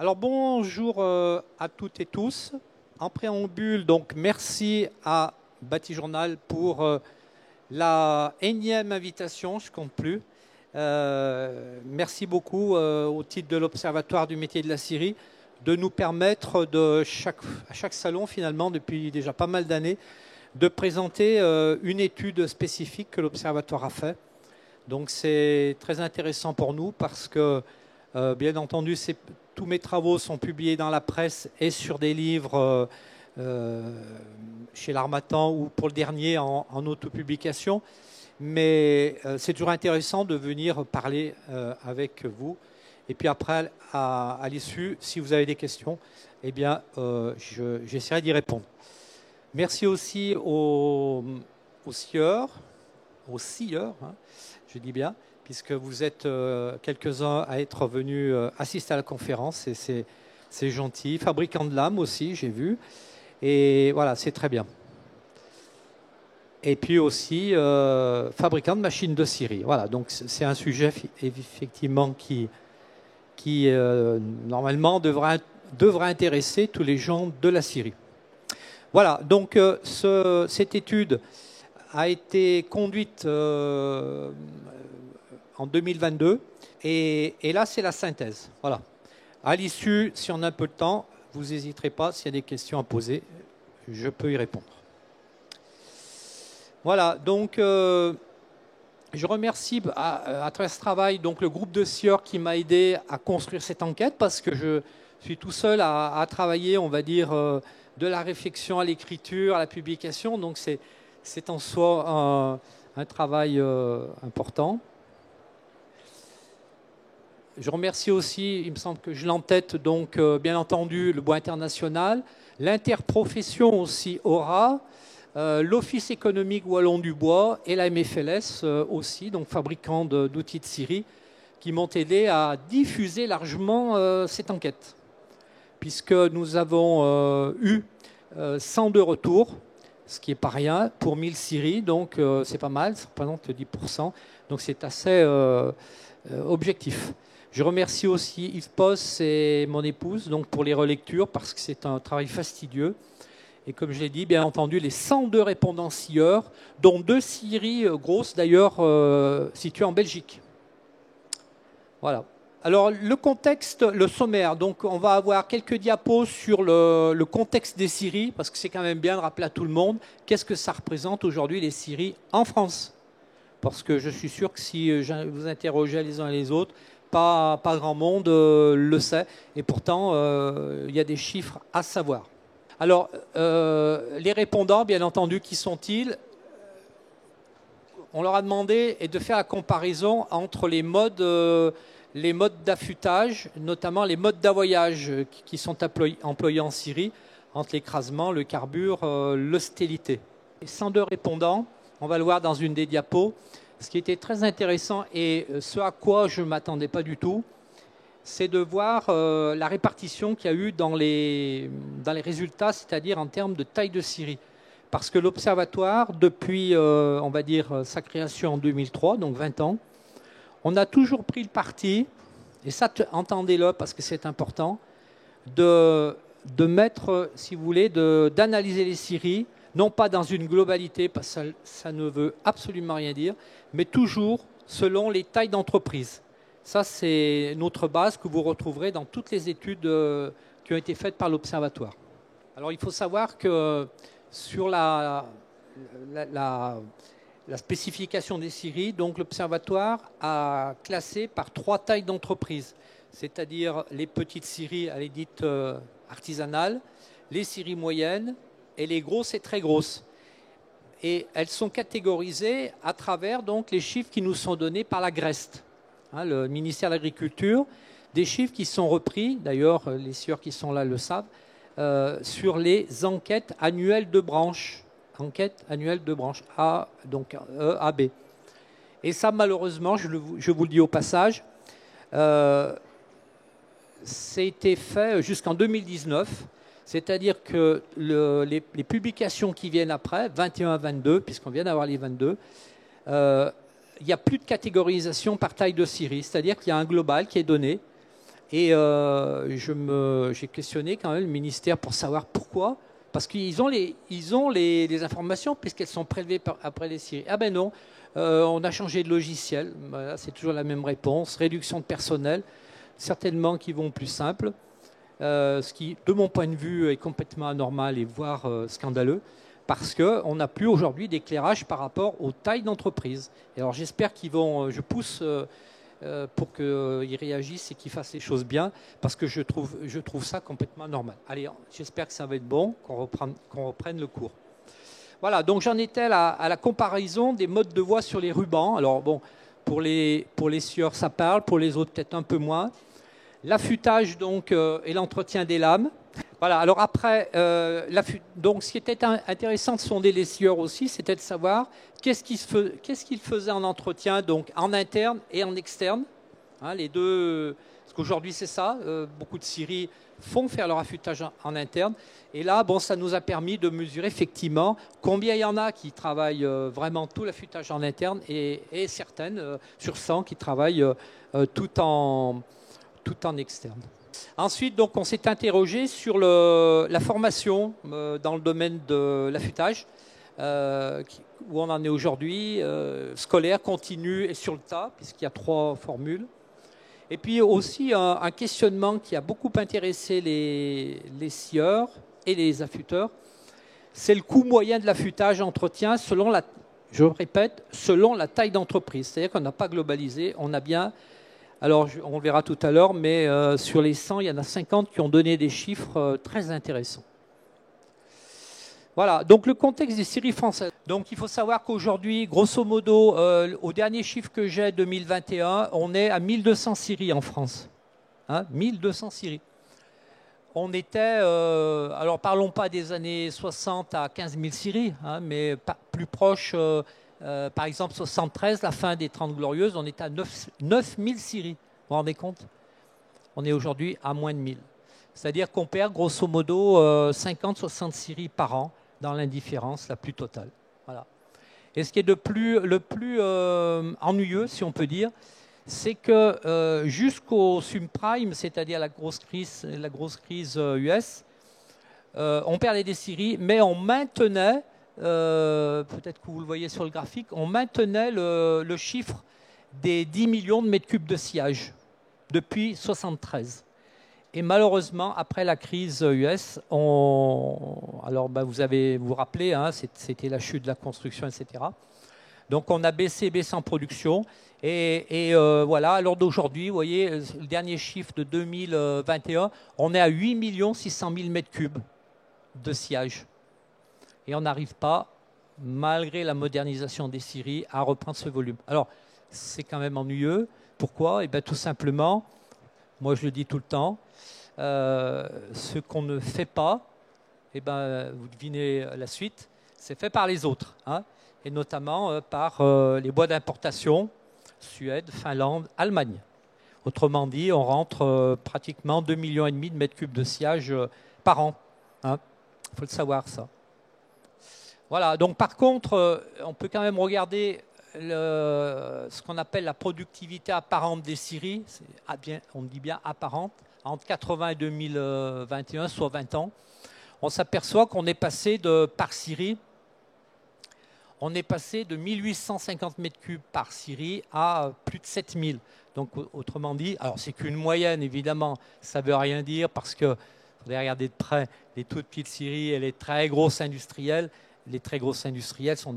Alors bonjour à toutes et tous. En préambule, donc merci à Batijournal pour la énième invitation, je ne compte plus. Merci beaucoup au titre de l'Observatoire du métier de la scierie de nous permettre à chaque salon finalement depuis déjà pas mal d'années de présenter une étude spécifique que l'Observatoire a fait. Donc c'est très intéressant pour nous parce que bien entendu tous mes travaux sont publiés dans la presse et sur des livres chez l'Harmattan ou pour le dernier en autopublication. Mais c'est toujours intéressant de venir parler avec vous. Et puis après, à l'issue, si vous avez des questions, eh bien, j'essaierai d'y répondre. Merci aussi aux scieurs, hein, je dis bien, puisque vous êtes quelques-uns à être venus assister à la conférence, et c'est gentil. Fabricants de lames aussi, j'ai vu. Et voilà, c'est très bien. Et puis aussi fabricants de machines de scierie. Voilà, donc c'est un sujet effectivement qui normalement devrait intéresser tous les gens de la scierie. Voilà, donc cette étude a été conduite en 2022 et là c'est la synthèse. Voilà. À l'issue, si on a un peu de temps, vous n'hésiterez pas, s'il y a des questions à poser, je peux y répondre. Voilà, donc je remercie à travers ce travail donc, le groupe de scieurs qui m'a aidé à construire cette enquête parce que je suis tout seul à travailler, on va dire, de la réflexion à l'écriture, à la publication. Donc c'est en soi un travail important. Je remercie aussi, il me semble que je l'entête, donc bien entendu le Bois International, l'interprofession aussi aura, l'Office économique wallon du bois et la MFLS aussi, donc fabricant d'outils de scierie, qui m'ont aidé à diffuser largement cette enquête. Puisque nous avons eu 102 retours, ce qui n'est pas rien, pour 1000 scieries, donc c'est pas mal, ça représente 10%, donc c'est assez objectif. Je remercie aussi Yves Poss et mon épouse donc pour les relectures, parce que c'est un travail fastidieux. Et comme je l'ai dit, bien entendu, les 102 répondants scieurs, dont 2 scieries grosses d'ailleurs situées en Belgique. Voilà. Alors le contexte, le sommaire, donc on va avoir quelques diapos sur le contexte des scieries, parce que c'est quand même bien de rappeler à tout le monde qu'est-ce que ça représente aujourd'hui les scieries en France. Parce que je suis sûr que si vous interrogez les uns et les autres, pas grand monde le sait, et pourtant il y a des chiffres à savoir. Alors, les répondants, bien entendu, qui sont-ils? On leur a demandé de faire la comparaison entre les modes d'affûtage, notamment les modes d'avoyage qui sont employés en scierie, entre l'écrasement, le carbure, l'hostélité. 102 répondants, on va le voir dans une des diapos. Ce qui était très intéressant et ce à quoi je ne m'attendais pas du tout, c'est de voir la répartition qu'il y a eu dans les résultats, c'est-à-dire en termes de taille de scierie. Parce que l'Observatoire, depuis, on va dire, sa création en 2003, donc 20 ans, on a toujours pris le parti, et ça, entendez-le parce que c'est important, de mettre, si vous voulez, d'analyser les scieries, non pas dans une globalité, parce que ça ne veut absolument rien dire, mais toujours selon les tailles d'entreprise. Ça, c'est notre base que vous retrouverez dans toutes les études qui ont été faites par l'Observatoire. Alors, il faut savoir que sur la spécification des scieries, donc l'Observatoire a classé par 3 tailles d'entreprise, c'est-à-dire les petites scieries, elle est dite artisanales, les scieries moyennes et les grosses et très grosses. Et elles sont catégorisées à travers donc, les chiffres qui nous sont donnés par la GREST, hein, le ministère de l'Agriculture, des chiffres qui sont repris, d'ailleurs les scieurs qui sont là le savent, sur les enquêtes annuelles de branche. Enquête annuelle de branche A, donc E, A, B. Et ça, malheureusement, je vous le dis au passage, c'était fait jusqu'en 2019, c'est-à-dire que les publications qui viennent après, 21 à 22, puisqu'on vient d'avoir les 22, il n'y a plus de catégorisation par taille de scierie, c'est-à-dire qu'il y a un global qui est donné, Et j'ai questionné quand même le ministère pour savoir pourquoi. Parce qu'ils ont les informations puisqu'elles sont prélevées après les scieries. Ah ben non, on a changé de logiciel. Voilà, c'est toujours la même réponse. Réduction de personnel, certainement qui vont plus simple. Ce qui, de mon point de vue, est complètement anormal et voire scandaleux. Parce qu'on n'a plus aujourd'hui d'éclairage par rapport aux tailles d'entreprise. Et alors j'espère qu'ils vont, je pousse pour qu'ils réagissent et qu'ils fassent les choses bien, parce que je trouve ça complètement normal. Allez, j'espère que ça va être bon, qu'on reprenne le cours. Voilà, donc j'en étais à la comparaison des modes de voie sur les rubans. Alors bon, pour les scieurs, ça parle, pour les autres, peut-être un peu moins. L'affûtage donc et l'entretien des lames. Voilà, alors après, donc ce qui était intéressant de sonder les scieurs aussi, c'était de savoir qu'est-ce qu'ils faisaient en entretien, donc en interne et en externe. Hein, les deux, parce qu'aujourd'hui c'est ça, beaucoup de scieries font faire leur affûtage en interne. Et là, bon, ça nous a permis de mesurer effectivement combien il y en a qui travaillent vraiment tout l'affûtage en interne et certaines, sur 100, qui travaillent tout en externe. Ensuite, donc, on s'est interrogé sur la formation dans le domaine de l'affûtage, où on en est aujourd'hui, scolaire, continu et sur le tas, puisqu'il y a 3 formules. Et puis aussi un questionnement qui a beaucoup intéressé les scieurs et les affûteurs, c'est le coût moyen de l'affûtage entretien selon je répète, selon la taille d'entreprise. C'est-à-dire qu'on n'a pas globalisé, on a bien... Alors, on le verra tout à l'heure, mais sur les 100, il y en a 50 qui ont donné des chiffres très intéressants. Voilà, donc le contexte des scieries françaises. Donc, il faut savoir qu'aujourd'hui, grosso modo, au dernier chiffre que j'ai, 2021, on est à 1200 scieries en France. Hein, 1200 scieries. On était, alors parlons pas des années 60 à 15 000 scieries, hein, mais plus proche... par exemple, 73, la fin des 30 Glorieuses, on était à 9000 scieries. Vous vous rendez compte? On est aujourd'hui à moins de 1000. C'est-à-dire qu'on perd grosso modo 50-60 scieries par an dans l'indifférence la plus totale. Voilà. Et ce qui est le plus ennuyeux, si on peut dire, c'est que jusqu'au subprime, c'est-à-dire la grosse crise US, on perdait des scieries, mais on maintenait... peut-être que vous le voyez sur le graphique, on maintenait le chiffre des 10 millions de mètres cubes de sciage depuis 1973. Et malheureusement, après la crise US, alors vous vous rappelez, hein, c'était la chute de la construction, etc. Donc on a baissé en production. Et voilà, à l'heure d'aujourd'hui, vous voyez, le dernier chiffre de 2021, on est à 8 600 000 mètres cubes de sciage. Et on n'arrive pas, malgré la modernisation des scieries, à reprendre ce volume. Alors, c'est quand même ennuyeux. Pourquoi? Eh bien, tout simplement, moi je le dis tout le temps, ce qu'on ne fait pas, eh ben, vous devinez la suite, c'est fait par les autres, hein, et notamment par les bois d'importation, Suède, Finlande, Allemagne. Autrement dit, on rentre pratiquement 2,5 millions de mètres cubes de sciage par an. Hein. Il faut le savoir, ça. Voilà, donc par contre, on peut quand même regarder ce qu'on appelle la productivité apparente des scieries, on dit bien apparente, entre 80 et 2021, soit 20 ans. On s'aperçoit qu'on est passé par scierie, on est passé de 1850 mètres cubes par scierie à plus de 7000. Donc autrement dit, alors c'est qu'une moyenne évidemment, ça ne veut rien dire parce que, vous faudrait regarder de près, les toutes petites scieries et les très grosses industrielles. Les très grosses industrielles sont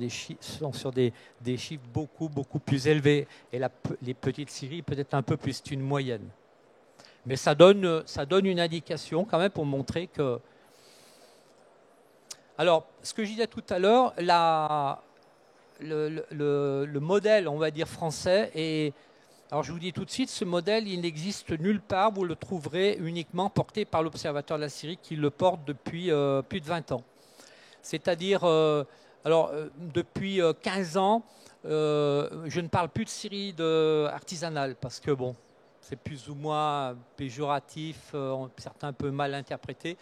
sur des chiffres beaucoup, beaucoup plus élevés. Et les petites scieries, peut-être un peu plus, c'est une moyenne. Mais ça donne une indication quand même pour montrer que... Alors, ce que je disais tout à l'heure, le modèle, on va dire, français, alors je vous dis tout de suite, ce modèle, il n'existe nulle part. Vous le trouverez uniquement porté par l'Observatoire de la scierie qui le porte depuis plus de 20 ans. C'est-à-dire, depuis 15 ans, je ne parle plus de scierie artisanale parce que, bon, c'est plus ou moins péjoratif, certains peu mal interprété.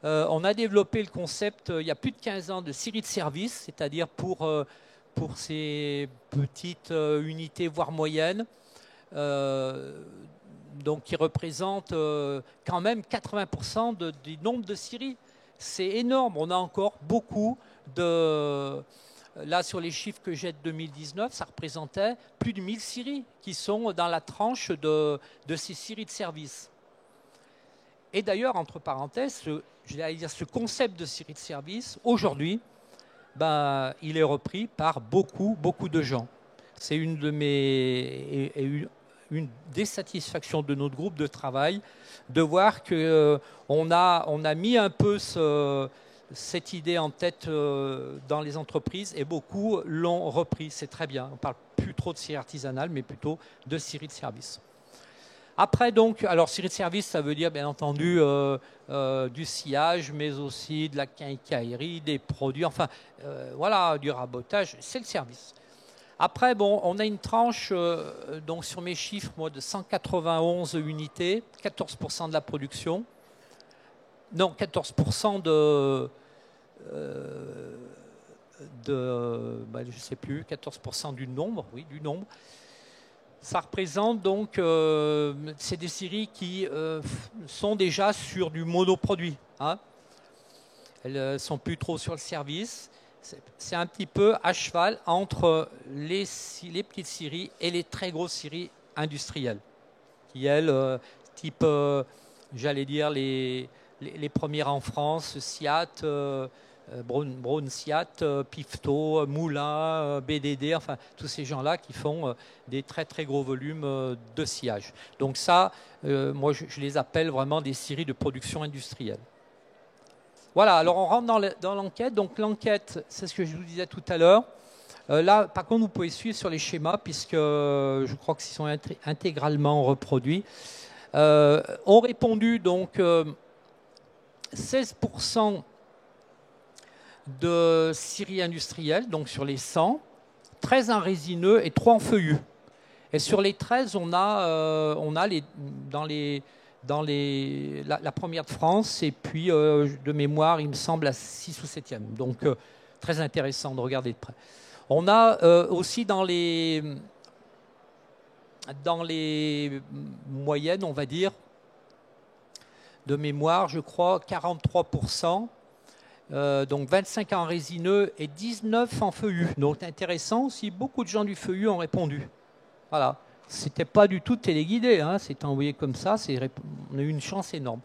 On a développé le concept, il y a plus de 15 ans, de scierie de service, c'est-à-dire pour ces petites unités, voire moyennes, donc qui représente quand même 80% du nombre de scieries. C'est énorme, on a encore beaucoup de... Là, sur les chiffres que j'ai de 2019, ça représentait plus de 1000 scieries qui sont dans la tranche de ces scieries de service. Et d'ailleurs, entre parenthèses, ce concept de scierie de service, aujourd'hui, ben, il est repris par beaucoup de gens. C'est une des satisfactions de notre groupe de travail de voir qu'on a mis un peu cette idée en tête dans les entreprises et beaucoup l'ont repris. C'est très bien. On ne parle plus trop de scierie artisanale, mais plutôt de scierie de service. Après, donc, alors scierie de service, ça veut dire bien entendu du sciage, mais aussi de la quincaillerie, des produits, enfin, voilà, du rabotage, c'est le service. Après, bon, on a une tranche, donc sur mes chiffres, moi, de 191 unités, 14% de la production. Non, 14% je ne sais plus, 14% du nombre, oui, du nombre. Ça représente donc, c'est des scieries qui sont déjà sur du monoproduit. Hein. Elles ne sont plus trop sur le service. C'est un petit peu à cheval entre les petites scieries et les très grosses scieries industrielles, qui elles, type, j'allais dire, les premières en France, Siat, Braun Siat, Pifto, Moulin, BDD, enfin tous ces gens-là qui font des très gros volumes de sciage. Donc ça, moi je les appelle vraiment des scieries de production industrielle. Voilà, alors on rentre dans l'enquête. Donc l'enquête, c'est ce que je vous disais tout à l'heure. Là, par contre, vous pouvez suivre sur les schémas puisque je crois qu'ils sont intégralement reproduits. Ont répondu donc 16% de scieries industrielles, donc sur les 100, 13 en résineux et 3 en feuillus. Et sur les 13, on a la première de France et puis de mémoire, il me semble, la 6 ou 7e. Donc très intéressant de regarder de près. On a aussi dans les moyennes, on va dire, de mémoire, je crois, 43%. Donc 25 en résineux et 19 en feuillu. Donc intéressant aussi, beaucoup de gens du feuillu ont répondu. Voilà, c'était pas du tout téléguidé, hein, c'est envoyé comme ça, on a eu une chance énorme.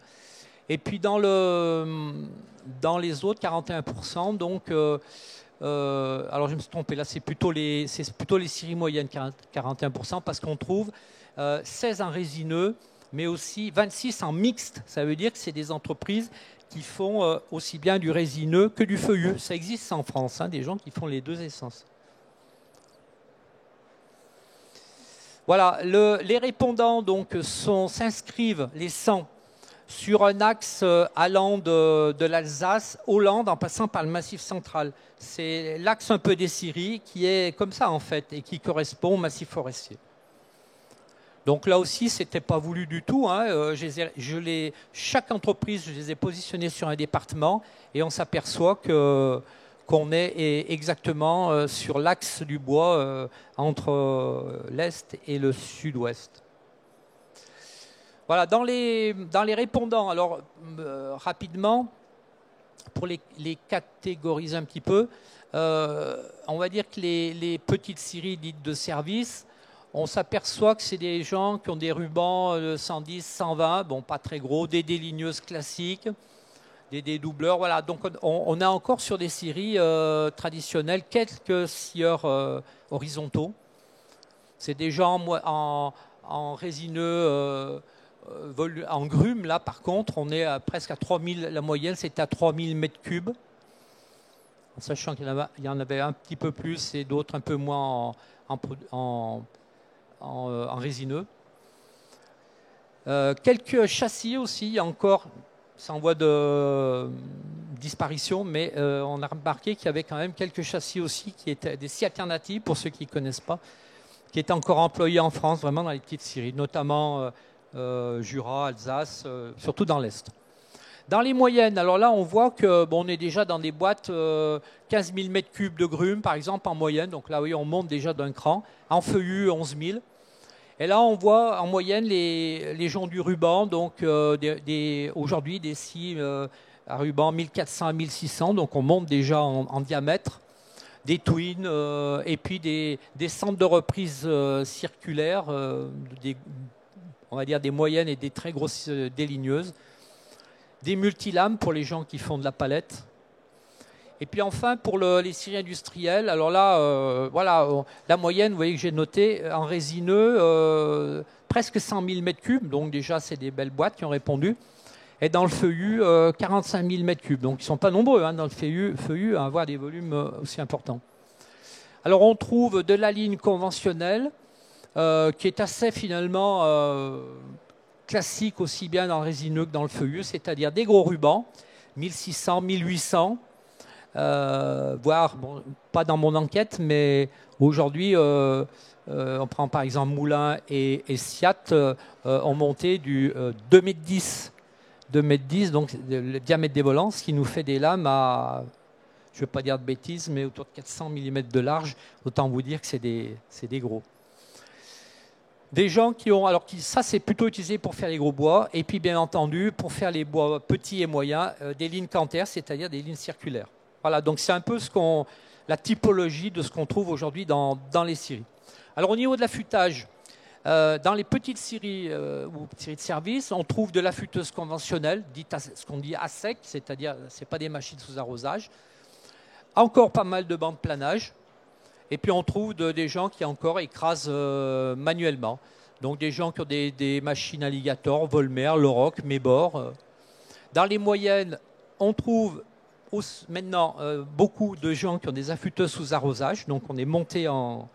Et puis dans les autres, 41%, donc, alors je me suis trompé, là c'est plutôt les scieries moyennes, 41%, parce qu'on trouve 16 en résineux, mais aussi 26 en mixte. Ça veut dire que c'est des entreprises qui font aussi bien du résineux que du feuilleux. Ça existe en France, hein, des gens qui font les deux essences. Voilà, les répondants donc s'inscrivent, les 100, sur un axe allant de l'Alsace, Hollande, en passant par le Massif central. C'est l'axe un peu des scieries qui est comme ça en fait et qui correspond au massif forestier. Donc là aussi, ce n'était pas voulu du tout. Hein. Chaque entreprise, je les ai positionnés sur un département et on s'aperçoit qu'on est exactement sur l'axe du bois entre l'Est et le Sud-Ouest. Voilà, dans les répondants, alors rapidement, pour les catégoriser un petit peu, on va dire que les petites scieries dites de service, on s'aperçoit que c'est des gens qui ont des rubans de 110, 120, bon pas très gros, des déligneuses classiques, des dédoubleurs, voilà. Donc on a encore sur des scieries traditionnelles quelques scieurs horizontaux. C'est des gens en résineux, en grume, là par contre, on est presque à 3000, la moyenne c'est à 3000 mètres cubes. En sachant qu'il y en avait un petit peu plus et d'autres un peu moins en résineux. Quelques châssis aussi, encore, c'est en voie de disparition, mais on a remarqué qu'il y avait quand même quelques châssis aussi qui étaient des scies alternatives, pour ceux qui ne connaissent pas, qui étaient encore employés en France, vraiment dans les petites scieries, notamment Jura, Alsace, surtout dans l'Est. Dans les moyennes, alors là, on voit que on est déjà dans des boîtes 15 000 mètres cubes de grumes, par exemple, en moyenne. Donc là, oui, on monte déjà d'un cran. En feuillu, 11 000. Et là, on voit en moyenne les gens du ruban, donc aujourd'hui des scies à ruban 1400 à 1600, donc on monte déjà en diamètre, des twins, et puis des centres de reprise circulaires, on va dire des moyennes et des très grosses déligneuses, des multilames pour les gens qui font de la palette. Et puis enfin, pour les scieries industrielles, alors là, voilà, la moyenne, vous voyez que j'ai noté, en résineux, presque 100 000 m3, donc déjà, c'est des belles boîtes qui ont répondu. Et dans le feuillu, 45 000 m3. Donc, ils ne sont pas nombreux dans le feuillu à avoir des volumes aussi importants. Alors, on trouve de la ligne conventionnelle, qui est assez, finalement, classique aussi bien dans le résineux que dans le feuillu, c'est-à-dire des gros rubans, 1600, 1800, voire, bon, pas dans mon enquête, mais aujourd'hui, on prend par exemple Moulin et Siat, ont monté du 2,10 m. 2,10 m, donc le diamètre des volants, ce qui nous fait des lames à, je ne veux pas dire de bêtises, mais autour de 400 mm de large. Autant vous dire que c'est des gros. Des gens qui ont, alors ça c'est plutôt utilisé pour faire les gros bois, et puis bien entendu pour faire les bois petits et moyens, des lignes cantaires, c'est-à-dire des lignes circulaires. Voilà, donc c'est un peu la typologie de ce qu'on trouve aujourd'hui dans les scieries. Alors au niveau de l'affûtage, dans les petites scieries ou scieries de service, on trouve de l'affûteuse conventionnelle, ce qu'on dit à sec, c'est-à-dire ce n'est pas des machines sous arrosage. Encore pas mal de bancs de planage. Et puis on trouve des gens qui encore écrasent manuellement. Donc des gens qui ont des machines alligator, Volmer, Loroc, Mébor. Dans les moyennes, on trouve maintenant beaucoup de gens qui ont des affûteuses sous arrosage. Donc on est monté en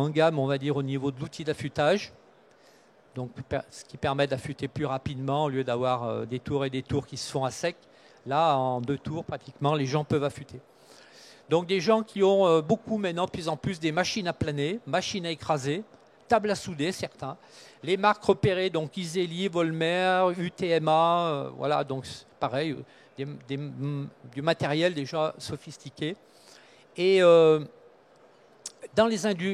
gamme, on va dire, au niveau de l'outil d'affûtage. Donc ce qui permet d'affûter plus rapidement au lieu d'avoir des tours et des tours qui se font à sec. Là, en 2 tours, pratiquement, les gens peuvent affûter. Donc des gens qui ont beaucoup maintenant, de plus en plus, des machines à planer, machines à écraser, tables à souder, certains. Les marques repérées, donc Iseli, Volmer, UTMA, voilà, donc pareil, du matériel déjà sophistiqué. Et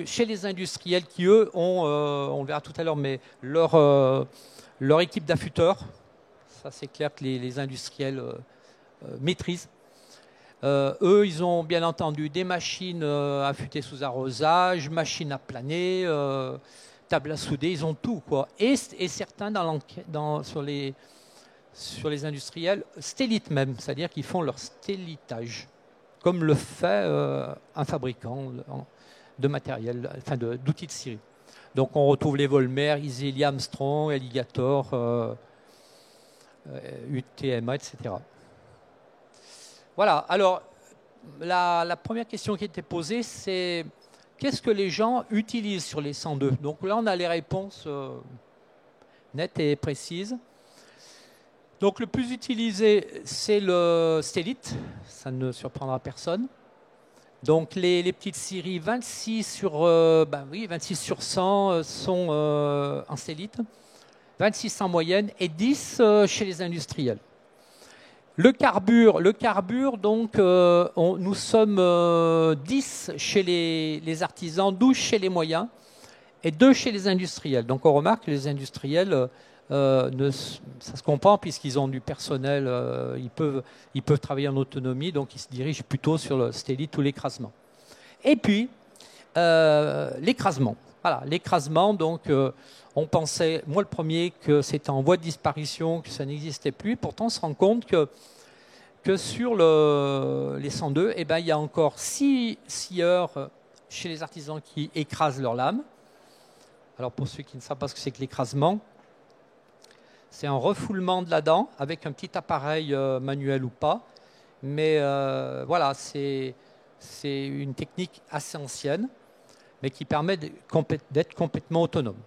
chez les industriels qui, eux, ont, on le verra tout à l'heure, mais leur équipe d'affûteurs, ça c'est clair que les industriels maîtrisent. Eux, ils ont bien entendu des machines affûtées sous arrosage, machines à planer, tables à souder, ils ont tout, quoi. Et certains sur les industriels stellitent même, c'est-à-dire qu'ils font leur stellitage, comme le fait un fabricant de matériel, enfin d'outils de scierie. Donc on retrouve les Volmer, Iseli, Armstrong, Alligator, UTMA, etc. Voilà, alors la première question qui était posée, c'est qu'est-ce que les gens utilisent sur les 102? Donc là, on a les réponses nettes et précises. Donc le plus utilisé, c'est le stellite, ça ne surprendra personne. Donc les petites scieries 26 sur 100 sont en stellite, 26 en moyenne et 10 chez les industriels. Le carbure, donc, nous sommes 10 chez les artisans, 12 chez les moyens et 2 chez les industriels. Donc on remarque que les industriels, ça se comprend puisqu'ils ont du personnel, ils peuvent travailler en autonomie, donc ils se dirigent plutôt sur le stellite ou l'écrasement. Et puis, l'écrasement. Voilà, l'écrasement, donc on pensait, moi le premier, que c'était en voie de disparition, que ça n'existait plus. Pourtant, on se rend compte que sur les 102, eh ben, il y a encore 6 scieurs chez les artisans qui écrasent leur lame. Alors pour ceux qui ne savent pas ce que c'est que l'écrasement, c'est un refoulement de la dent avec un petit appareil manuel ou pas. Mais voilà, c'est une technique assez ancienne, mais qui permet d'être complètement autonome.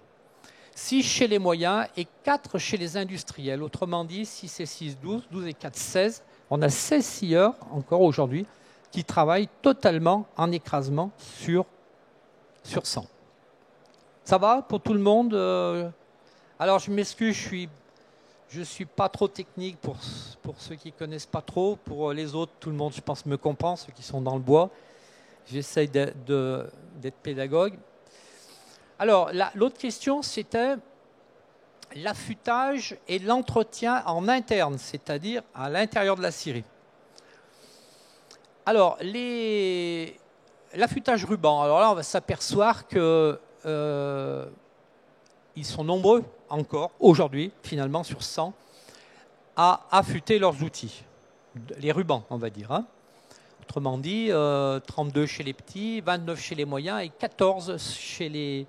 6 chez les moyens et 4 chez les industriels. Autrement dit, 6 et 6, 12, 12 et 4, 16. On a 16 scieurs, encore aujourd'hui, qui travaillent totalement en écrasement sur 100. Ça va pour tout le monde? Alors, je m'excuse, je suis pas trop technique pour ceux qui ne connaissent pas trop. Pour les autres, tout le monde, je pense, me comprend, ceux qui sont dans le bois. J'essaye d'être pédagogue. Alors, l'autre question, c'était l'affûtage et l'entretien en interne, c'est-à-dire à l'intérieur de la scierie. Alors, l'affûtage ruban, alors là, on va s'apercevoir que ils sont nombreux encore, aujourd'hui, finalement, sur 100, à affûter leurs outils. Les rubans, on va dire. Hein. Autrement dit, 32 chez les petits, 29 chez les moyens et 14 chez les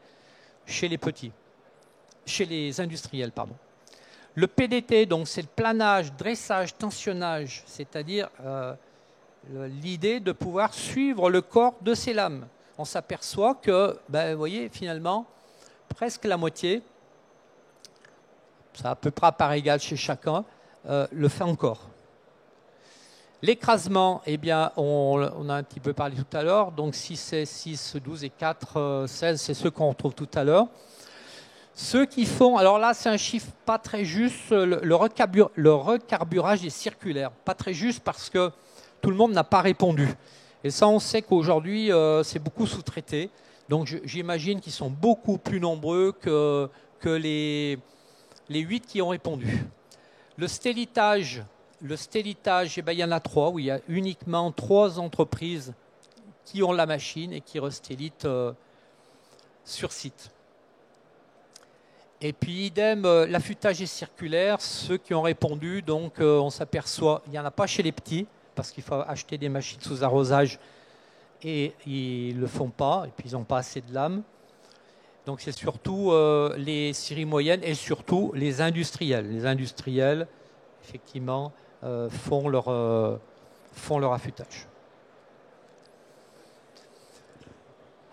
petits. Chez les industriels, pardon. Le PDT, donc, c'est le planage, dressage, tensionnage, c'est-à-dire l'idée de pouvoir suivre le corps de ces lames. On s'aperçoit que, vous voyez, finalement, presque la moitié, ça à peu près à part égale chez chacun, le fait encore. L'écrasement, eh bien, on a un petit peu parlé tout à l'heure, donc 6 et 6, 12 et 4, 16, c'est ceux qu'on retrouve tout à l'heure. Ceux qui font, alors là c'est un chiffre pas très juste, le recarburage est circulaire, pas très juste parce que tout le monde n'a pas répondu. Et ça on sait qu'aujourd'hui c'est beaucoup sous-traité, donc j'imagine qu'ils sont beaucoup plus nombreux que les 8 qui ont répondu. Le stellitage, eh bien, il y en a 3, où il y a uniquement 3 entreprises qui ont la machine et qui restellitent sur site. Et puis idem, l'affûtage est circulaire, ceux qui ont répondu, donc on s'aperçoit, il n'y en a pas chez les petits, parce qu'il faut acheter des machines sous arrosage et ils ne le font pas, et puis ils n'ont pas assez de lames. Donc c'est surtout les scieries moyennes et surtout les industriels. Les industriels, effectivement, font leur affûtage.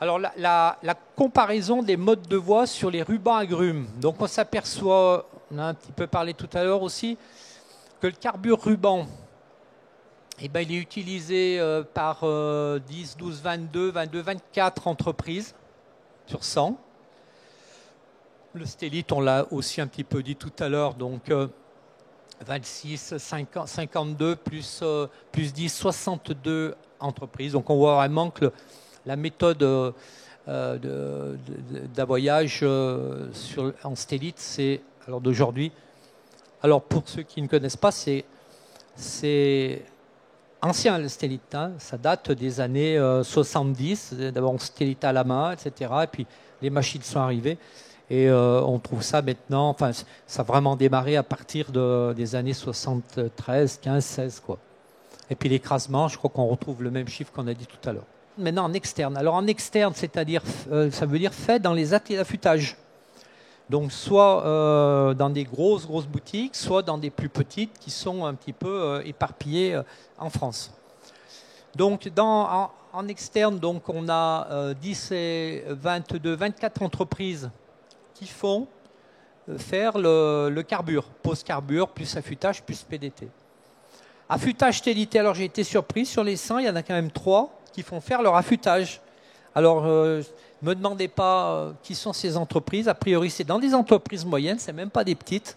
Alors la comparaison des modes de voie sur les rubans agrumes. Donc on s'aperçoit, on a un petit peu parlé tout à l'heure aussi, que le carbure ruban, il est utilisé par 10, 12, 22, 24 entreprises sur 100. Le stellite, on l'a aussi un petit peu dit tout à l'heure, donc 26, 52 plus 10, 62 entreprises. Donc on voit vraiment que la méthode d'avoyage en stellite, c'est alors d'aujourd'hui. Alors pour ceux qui ne connaissent pas, c'est ancien le stellite, hein, ça date des années 70. D'abord on stellite à la main, etc. Et puis les machines sont arrivées. Et on trouve ça maintenant, enfin, ça a vraiment démarré à partir des années 73, 15, 16, quoi. Et puis l'écrasement, je crois qu'on retrouve le même chiffre qu'on a dit tout à l'heure. Maintenant en externe. Alors en externe, c'est-à-dire, ça veut dire fait dans les ateliers d'affûtage. Donc soit dans des grosses boutiques, soit dans des plus petites qui sont un petit peu éparpillées en France. Donc en externe, donc, on a 10 et 22, 24 entreprises qui font faire le carbure, pose carbure, plus affûtage, plus PDT. Affûtage stellité, alors j'ai été surpris, sur les 100, il y en a quand même 3 qui font faire leur affûtage. Alors, ne me demandez pas qui sont ces entreprises, a priori c'est dans des entreprises moyennes, c'est même pas des petites.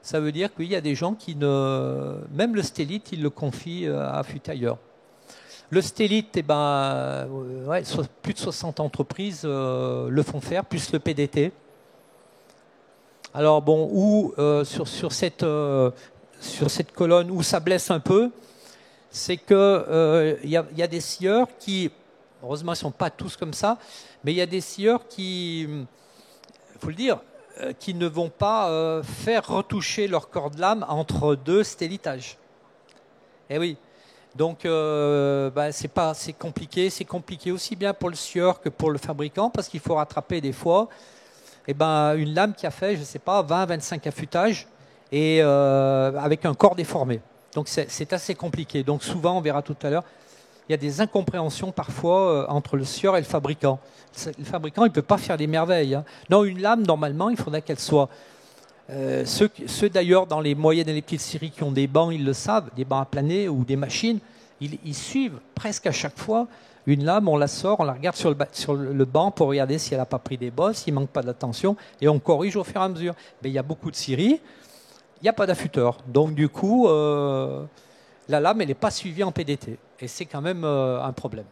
Ça veut dire qu'il y a des gens qui même le stellite, ils le confient à affûtailleurs. Le stellite, eh ben, plus de 60 entreprises le font faire, plus le PDT. Alors bon, sur cette colonne où ça blesse un peu, c'est que y a des scieurs qui, heureusement ils ne sont pas tous comme ça, mais il y a des scieurs qui, il faut le dire, qui ne vont pas faire retoucher leur corps de lame entre 2 stellitages. Eh oui. Donc c'est compliqué. C'est compliqué aussi bien pour le scieur que pour le fabricant parce qu'il faut rattraper des fois une lame qui a fait, je ne sais pas, 20-25 affûtages et avec un corps déformé. Donc c'est assez compliqué. Donc souvent, on verra tout à l'heure, il y a des incompréhensions parfois entre le scieur et le fabricant. Le fabricant, il ne peut pas faire des merveilles. Hein. Non, une lame, normalement, il faudrait qu'elle soit... ceux d'ailleurs dans les moyennes et les petites scieries qui ont des bancs, ils le savent, des bancs à planer ou des machines, ils suivent presque à chaque fois une lame, on la sort, on la regarde sur le banc pour regarder si elle n'a pas pris des bosses, s'il ne manque pas d'attention, et on corrige au fur et à mesure. Mais il y a beaucoup de scieries, il n'y a pas d'affûteur. Donc du coup, la lame, elle n'est pas suivie en PDT. Et c'est quand même un problème.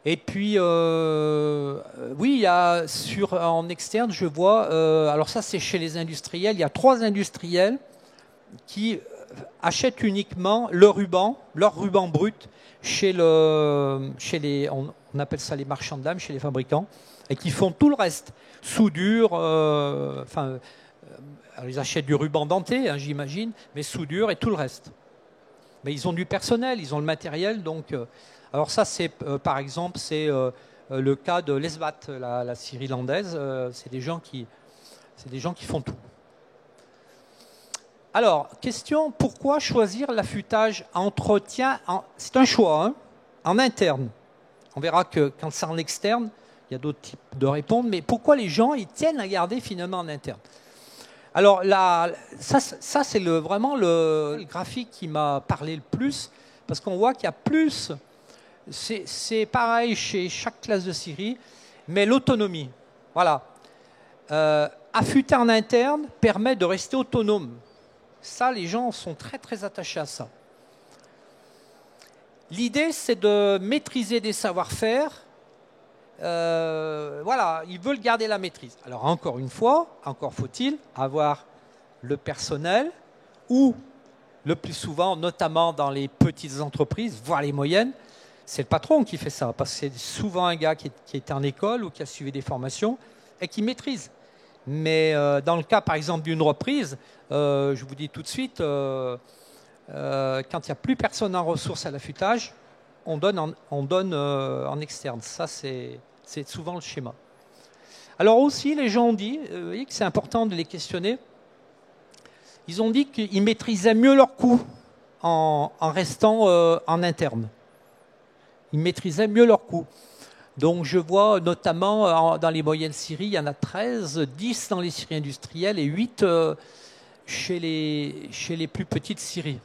Et puis, oui, il y a en externe, je vois, alors ça c'est chez les industriels, il y a 3 industriels qui achètent uniquement leur ruban brut on appelle ça les marchands de lames, chez les fabricants, et qui font tout le reste, soudure, alors ils achètent du ruban denté, hein, j'imagine, mais soudure et tout le reste. Mais ils ont du personnel, ils ont le matériel, donc... alors ça, c'est par exemple, c'est le cas de l'Esbat, la scierie landaise. C'est des gens qui font tout. Alors, question, pourquoi choisir l'affûtage entretien c'est un choix, hein, en interne. On verra que quand c'est en externe, il y a d'autres types de répondre, mais pourquoi les gens ils tiennent à garder finalement en interne? Alors, ça c'est vraiment le graphique qui m'a parlé le plus, parce qu'on voit qu'il y a plus... C'est pareil chez chaque classe de scierie, mais l'autonomie. Voilà. Affûter en interne permet de rester autonome. Ça, les gens sont très très attachés à ça. L'idée, c'est de maîtriser des savoir-faire. Voilà, ils veulent garder la maîtrise. Alors encore une fois, encore faut-il avoir le personnel ou le plus souvent, notamment dans les petites entreprises, voire les moyennes, c'est le patron qui fait ça, parce que c'est souvent un gars qui est en école ou qui a suivi des formations et qui maîtrise. Mais dans le cas, par exemple, d'une reprise, je vous dis tout de suite, quand il n'y a plus personne en ressources à l'affûtage, on donne en externe. Ça, c'est souvent le schéma. Alors aussi, les gens ont dit, vous voyez que c'est important de les questionner, ils ont dit qu'ils maîtrisaient mieux leurs coûts en restant en interne. Ils maîtrisaient mieux leurs coûts. Donc je vois notamment dans les moyennes scieries, il y en a 13, 10 dans les scieries industrielles et 8 chez les plus petites scieries.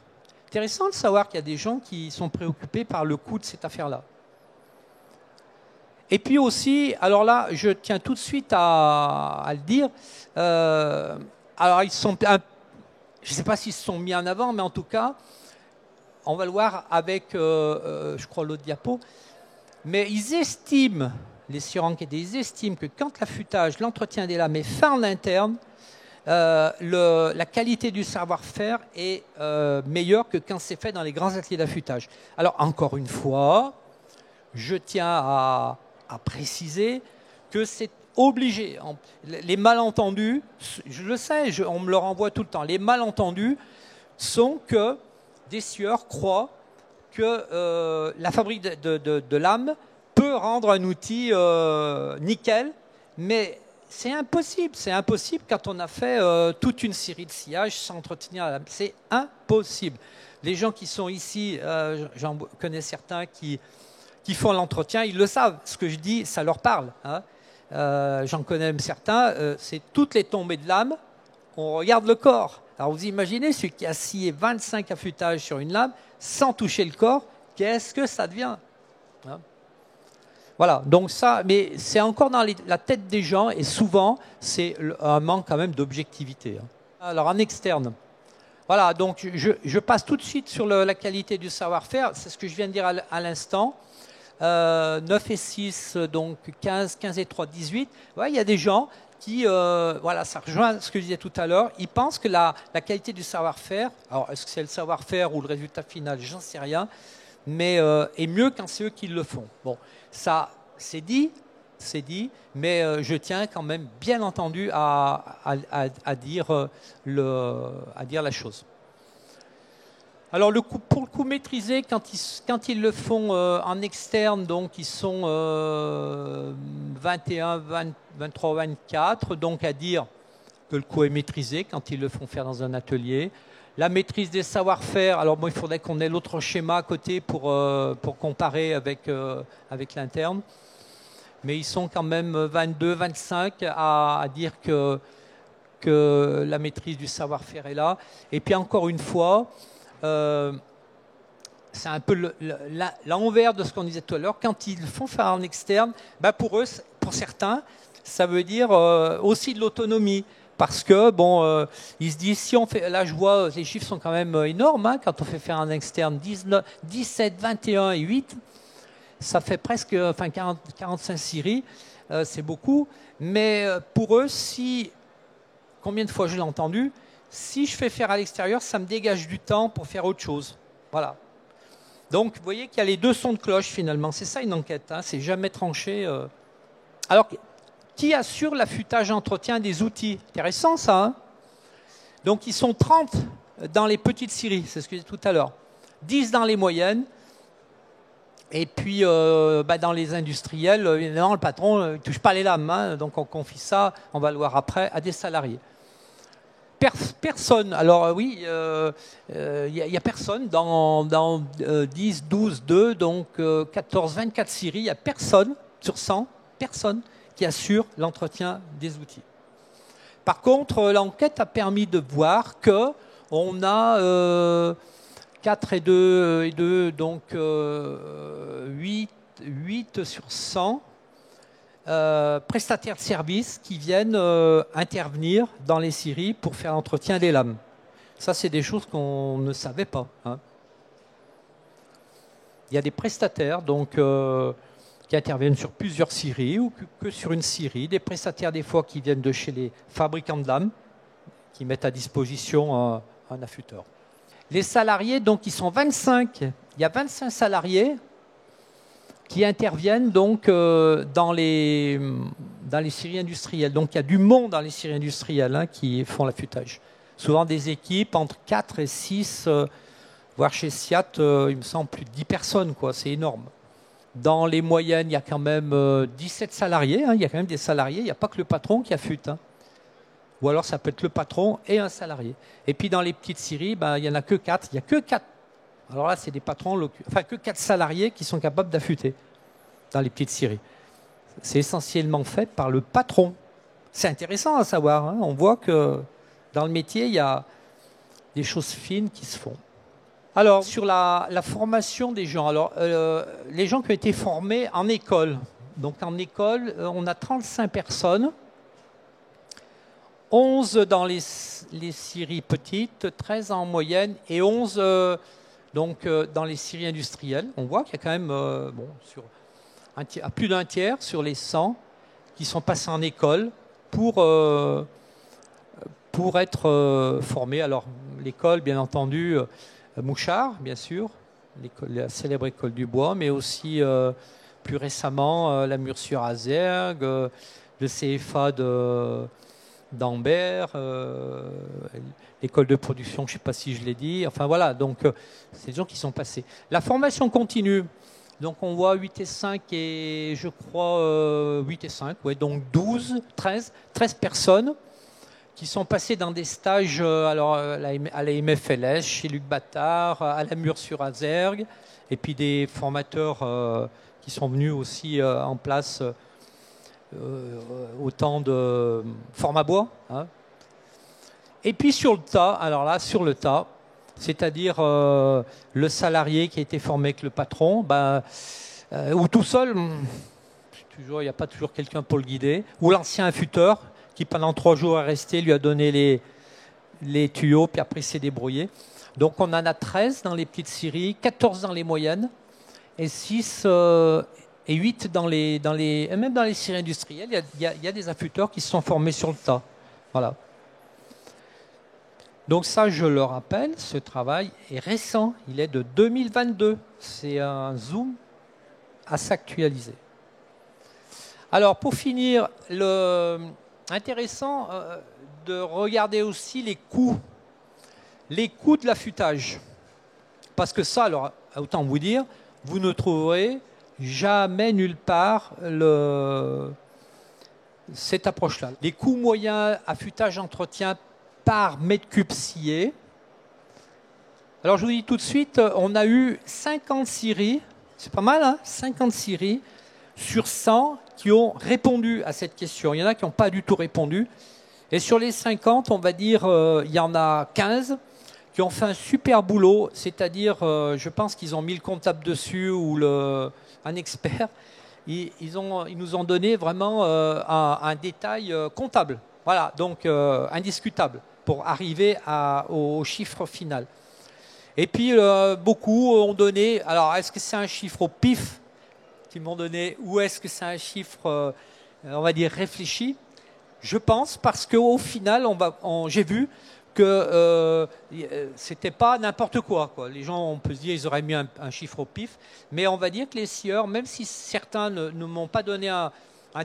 Intéressant de savoir qu'il y a des gens qui sont préoccupés par le coût de cette affaire-là. Et puis aussi, alors là, je tiens tout de suite à le dire, alors ils sont, je ne sais pas s'ils se sont mis en avant, mais en tout cas, on va le voir avec, je crois, l'autre diapo. Mais ils estiment, les scieries-enquêtés, ils estiment que quand l'affûtage, l'entretien des lames est fait en interne, la qualité du savoir-faire est meilleure que quand c'est fait dans les grands ateliers d'affûtage. Alors, encore une fois, je tiens à préciser que c'est obligé. Les malentendus, je le sais, on me le renvoie tout le temps, les malentendus sont que des scieurs croient que la fabrique de lames peut rendre un outil nickel, mais c'est impossible. C'est impossible quand on a fait toute une série de sciages sans entretenir la lame. C'est impossible. Les gens qui sont ici, j'en connais certains qui font l'entretien, ils le savent. Ce que je dis, ça leur parle. Hein. J'en connais même certains, c'est toutes les tombées de lame, on regarde le corps. Alors vous imaginez celui qui a scié 25 affûtages sur une lame sans toucher le corps, qu'est-ce que ça devient, hein? Voilà, donc ça, mais c'est encore dans la tête des gens et souvent c'est un manque quand même d'objectivité. Hein. Alors en externe, voilà, donc je passe tout de suite sur la qualité du savoir-faire, c'est ce que je viens de dire à l'instant. 9 et 6, donc 15 et 3, 18. Ouais, il y a des gens qui, voilà, ça rejoint ce que je disais tout à l'heure, ils pensent que la qualité du savoir-faire, alors est-ce que c'est le savoir-faire ou le résultat final, j'en sais rien, mais est mieux quand c'est eux qui le font. Bon, ça, c'est dit, mais je tiens quand même, bien entendu, à dire la chose. Alors pour le coup maîtrisé, quand ils le font en externe, donc ils sont 21, 23, 24, donc à dire que le coût est maîtrisé quand ils le font faire dans un atelier. La maîtrise des savoir-faire, alors bon, il faudrait qu'on ait l'autre schéma à côté pour comparer avec l'interne. Mais ils sont quand même 22, 25 à dire que la maîtrise du savoir-faire est là. Et puis encore une fois, c'est un peu l'envers de ce qu'on disait tout à l'heure. Quand ils font faire en externe, bah pour eux, pour certains, ça veut dire aussi de l'autonomie. Parce que, bon, ils se disent, si on fait, là je vois, les chiffres sont quand même énormes, hein, quand on fait faire en externe 17, 21 et 8, ça fait presque 45 scieries, c'est beaucoup. Mais pour eux, combien de fois je l'ai entendu, si je fais faire à l'extérieur, ça me dégage du temps pour faire autre chose. Voilà. Donc, vous voyez qu'il y a les deux sons de cloche, finalement. C'est ça une enquête, hein, c'est jamais tranché. Alors, qui assure l'affûtage entretien des outils? Intéressant, ça. Hein. Donc, ils sont 30 dans les petites scieries, c'est ce que j'ai dit tout à l'heure. 10 dans les moyennes. Et puis, dans les industriels, évidemment, le patron ne touche pas les lames. Hein, donc, on confie ça, on va le voir après, à des salariés. Personne. Alors, oui, il n'y a personne dans 10, 12, 2, donc 14, 24 scieries. Il n'y a personne sur 100, personne qui assure l'entretien des outils. Par contre, l'enquête a permis de voir qu'on a 4 et 2, donc 8 sur 100 prestataires de services qui viennent intervenir dans les scieries pour faire l'entretien des lames. Ça, c'est des choses qu'on ne savait pas. Hein. Il y a des prestataires donc, qui interviennent sur plusieurs scieries ou que sur une scierie. Des prestataires, des fois, qui viennent de chez les fabricants de lames, qui mettent à disposition un affûteur. Les salariés, donc, ils sont 25. Il y a 25 salariés qui interviennent donc dans les scieries industrielles. Donc, il y a du monde dans les scieries industrielles hein, qui font l'affûtage. Souvent des équipes entre 4 et 6, voire chez Siat, il me semble plus de 10 personnes. C'est énorme. Dans les moyennes, il y a quand même 17 salariés. Hein, il y a quand même des salariés. Il n'y a pas que le patron qui affûte. Hein. Ou alors, ça peut être le patron et un salarié. Et puis, dans les petites scieries, il n'y en a que 4. Il n'y a que 4. Alors là, c'est des patrons, que 4 salariés qui sont capables d'affûter dans les petites scieries. C'est essentiellement fait par le patron. C'est intéressant à savoir. Hein. On voit que dans le métier, il y a des choses fines qui se font. Alors, sur la formation des gens, alors, les gens qui ont été formés en école. Donc, en école, on a 35 personnes. 11 dans les scieries petites, 13 en moyenne et 11 dans les scieries industrielles. On voit qu'il y a quand même à plus d'un tiers sur les 100 qui sont passés en école pour être formés. Alors, l'école, bien entendu, Mouchard, bien sûr, la célèbre école du bois, mais aussi plus récemment la Mur-sur-Azergue, le CFA d'Ambert, l'école de production, je ne sais pas si je l'ai dit. Enfin voilà, donc c'est des gens qui sont passés. La formation continue. Donc on voit 8 et 5 et je crois 8 et 5, ouais, donc 13 personnes qui sont passées dans des stages à la MFLS, chez Luc Battard, à la Mur-sur-Azergue, et puis des formateurs qui sont venus aussi en place autant de format bois. Hein. Et puis sur le tas, alors là, sur le tas, c'est-à-dire le salarié qui a été formé avec le patron, ou tout seul, il n'y a pas toujours quelqu'un pour le guider, ou l'ancien affûteur qui pendant 3 jours est resté, lui a donné les tuyaux, puis après s'est débrouillé. Donc on en a 13 dans les petites scieries, 14 dans les moyennes, et 6 et 8 même dans les scieries industrielles, il y a des affûteurs qui se sont formés sur le tas. Voilà. Donc ça, je le rappelle, ce travail est récent, il est de 2022. C'est un zoom à s'actualiser. Alors, pour finir, intéressant de regarder aussi les coûts de l'affûtage. Parce que ça, alors, autant vous dire, vous ne trouverez jamais nulle part cette approche-là. Les coûts moyens affûtage-entretien par mètre cube scié. Alors je vous dis tout de suite, on a eu 50 scieries, c'est pas mal, hein, 50 scieries sur 100 qui ont répondu à cette question. Il y en a qui n'ont pas du tout répondu. Et sur les 50, on va dire, il y en a 15 qui ont fait un super boulot, c'est-à-dire, je pense qu'ils ont mis le comptable dessus ou un expert. Ils nous ont donné vraiment un détail comptable. Voilà, donc indiscutable pour arriver au chiffre final. Et puis, beaucoup ont donné... Alors, est-ce que c'est un chiffre au pif? qui m'ont donné où est-ce que c'est un chiffre, on va dire, réfléchi. Je pense parce qu'au final, j'ai vu que c'était pas n'importe quoi, quoi. Les gens, on peut se dire, ils auraient mis un chiffre au pif, mais on va dire que les scieurs, même si certains ne m'ont pas donné un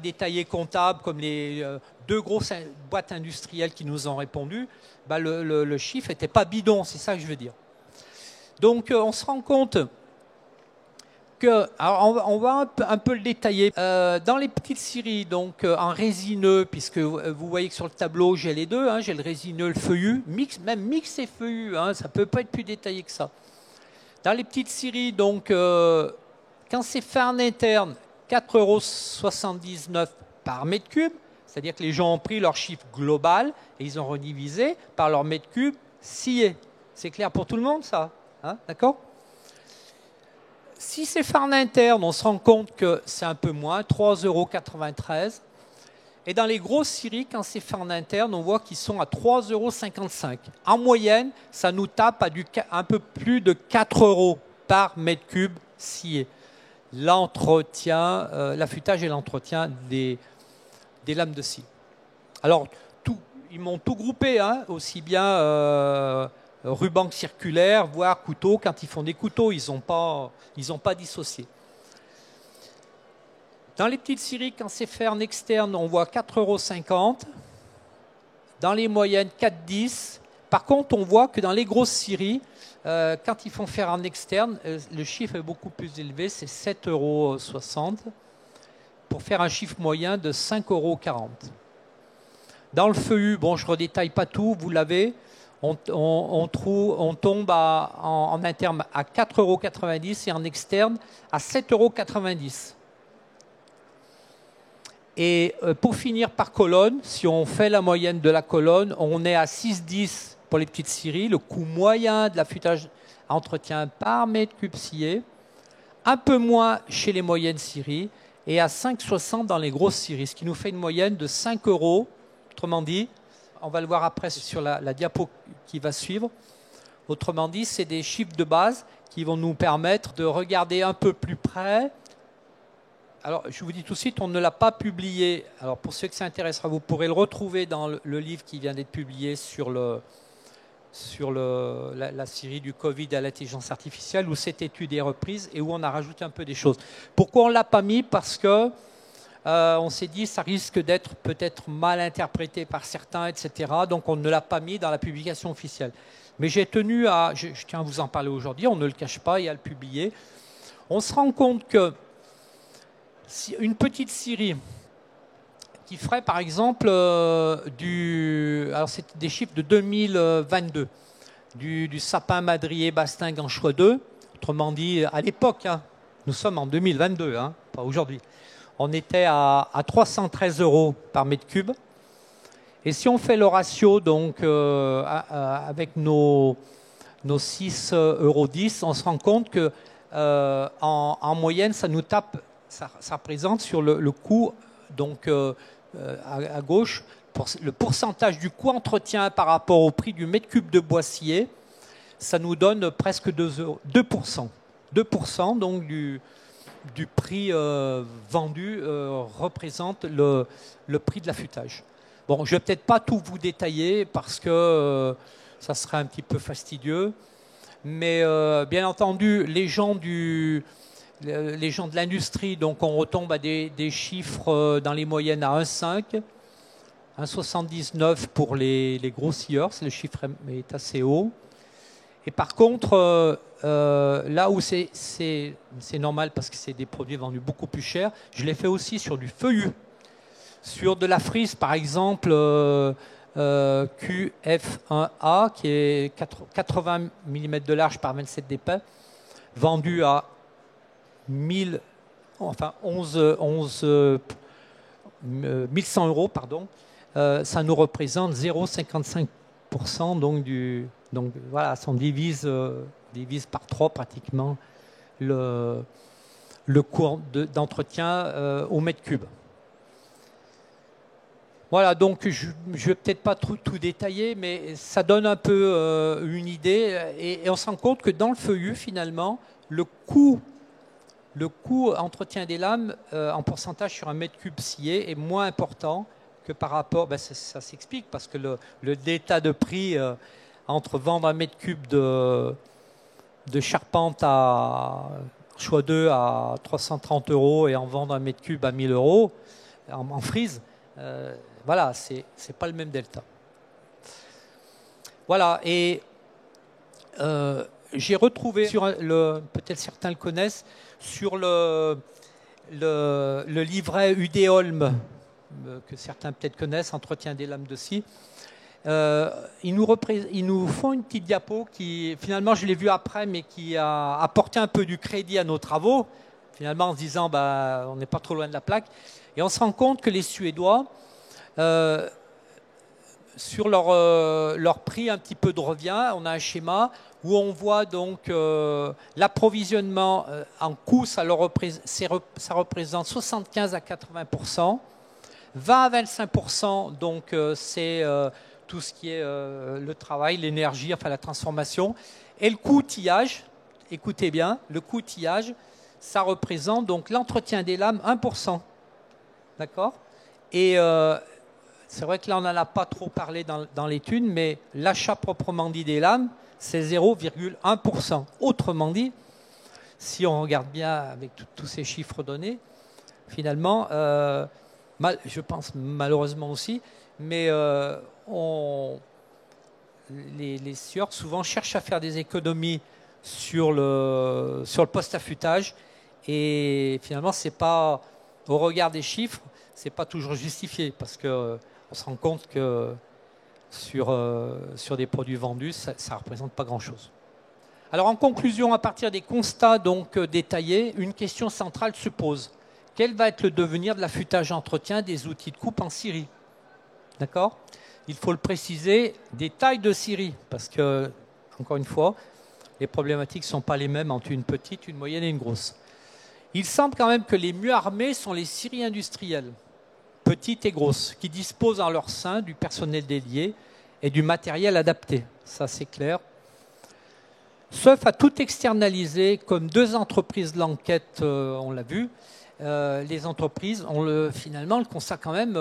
détaillé comptable, comme les deux grosses boîtes industrielles qui nous ont répondu, bah le chiffre n'était pas bidon, c'est ça que je veux dire. Donc on se rend compte que, alors on va un peu le détailler. Dans les petites scieries, donc en résineux, puisque vous voyez que sur le tableau, j'ai les deux, hein, j'ai le résineux, le feuillu, même mix et feuillu, hein, ça ne peut pas être plus détaillé que ça. Dans les petites scieries, donc, quand c'est fait en interne, 4,79 € par mètre cube, c'est-à-dire que les gens ont pris leur chiffre global et ils ont redivisé par leur mètre cube scié. C'est clair pour tout le monde, ça, hein, d'accord? Si c'est fait en interne, on se rend compte que c'est un peu moins, 3,93 €. Et dans les grosses scieries, quand c'est fait en interne, on voit qu'ils sont à 3,55 €. En moyenne, ça nous tape à un peu plus de 4 € par mètre cube scié. L'entretien, l'affûtage et l'entretien des lames de scie. Alors, ils m'ont tout groupé, hein, aussi bien ruban circulaire, voire couteau. Quand ils font des couteaux, ils n'ont pas dissocié. Dans les petites scieries, quand c'est fait en externe, on voit 4,50 €. Dans les moyennes, 4,10 €. Par contre, on voit que dans les grosses scieries, quand ils font faire en externe, le chiffre est beaucoup plus élevé, c'est 7,60 € pour faire un chiffre moyen de 5,40 €. Dans le feuillu, bon, je ne redétaille pas tout, vous l'avez, on tombe en interne à 4,90 € et en externe à 7,90 €. Et pour finir par colonne, si on fait la moyenne de la colonne, on est à 6,10 € pour les petites scieries, le coût moyen de l'affûtage entretien par mètre cube scié, un peu moins chez les moyennes scieries, et à 5,60 € dans les grosses scieries, ce qui nous fait une moyenne de 5 €. Autrement dit, on va le voir après sur la diapo qui va suivre. Autrement dit, c'est des chiffres de base qui vont nous permettre de regarder un peu plus près. Alors, je vous dis tout de suite, on ne l'a pas publié. Alors, pour ceux que ça intéressera, vous pourrez le retrouver dans le livre qui vient d'être publié sur la série du Covid à l'intelligence artificielle, où cette étude est reprise et où on a rajouté un peu des choses. Pourquoi on ne l'a pas mis? Parce que on s'est dit ça risque d'être peut-être mal interprété par certains, etc. Donc, on ne l'a pas mis dans la publication officielle. Mais j'ai tenu je tiens à vous en parler aujourd'hui, on ne le cache pas et à le publier. On se rend compte que une petite scierie qui ferait par exemple alors c'est des chiffres de 2022, du sapin madrier bastingue en choix 2, autrement dit à l'époque, hein, nous sommes en 2022, hein, pas aujourd'hui, on était à 313 € par mètre cube. Et si on fait le ratio donc avec nos 6,10 €, on se rend compte que en moyenne, ça nous tape, ça représente sur le coût donc à gauche, le pourcentage du coût entretien par rapport au prix du mètre cube de bois scié, ça nous donne presque 2%. 2% donc du prix vendu représente le prix de l'affûtage. Bon, je ne vais peut-être pas tout vous détailler parce que ça serait un petit peu fastidieux, mais bien entendu, les gens de l'industrie, donc on retombe à des chiffres dans les moyennes à 1,5, 1,79 pour les gros scieurs, le chiffre est assez haut. Et par contre, là où c'est normal parce que c'est des produits vendus beaucoup plus cher, je l'ai fait aussi sur du feuillu. Sur de la frise, par exemple, QF1A, qui est 80 mm de large par 27 d'épais, vendu à 1100 €, pardon, ça nous représente 0,55%, donc voilà, on divise par 3 pratiquement le coût d'entretien au mètre cube. Voilà, donc je ne vais peut-être pas tout détailler, mais ça donne un peu une idée. Et on se rend compte que dans le feuillu, finalement, le coût le coût entretien des lames en pourcentage sur un mètre cube scié est moins important que par rapport, ben ça s'explique parce que le delta de prix entre vendre un mètre cube de charpente à choix 2 à 330 € et en vendre un mètre cube à 1000 € en frise, voilà, c'est pas le même delta. Voilà, et j'ai retrouvé, peut-être certains le connaissent, sur le livret Udéolm, que certains peut-être connaissent, Entretien des lames de scie. Ils nous font une petite diapo qui, finalement, je l'ai vu après, mais qui a apporté un peu du crédit à nos travaux, finalement en se disant, bah, on n'est pas trop loin de la plaque. Et on se rend compte que les Suédois, sur leur prix un petit peu de revient, on a un schéma où on voit donc l'approvisionnement en coût, ça représente 75 à 80%, 20 à 25%, donc c'est tout ce qui est le travail, l'énergie, enfin la transformation, et le coût outillage, écoutez bien, le coût outillage, ça représente donc l'entretien des lames 1%, d'accord? Et c'est vrai que là, on n'en a pas trop parlé dans l'étude, mais l'achat proprement dit des lames, c'est 0,1%. Autrement dit, si on regarde bien avec tous ces chiffres donnés, finalement, je pense malheureusement aussi, mais les scieurs souvent cherchent à faire des économies sur le poste affûtage, et finalement, c'est pas, au regard des chiffres, c'est pas toujours justifié, parce que on se rend compte que sur des produits vendus, ça ne représente pas grand-chose. Alors en conclusion, à partir des constats donc détaillés, une question centrale se pose. Quel va être le devenir de l'affûtage entretien des outils de coupe en scierie? D'accord? Il faut le préciser, des tailles de scierie, parce que, encore une fois, les problématiques ne sont pas les mêmes entre une petite, une moyenne et une grosse. Il semble quand même que les mieux armés sont les scieries industrielles, petites et grosses, qui disposent en leur sein du personnel dédié et du matériel adapté. Ça, c'est clair. Sauf à tout externaliser, comme 2 entreprises de l'enquête, on l'a vu, les entreprises, finalement, le constat quand même,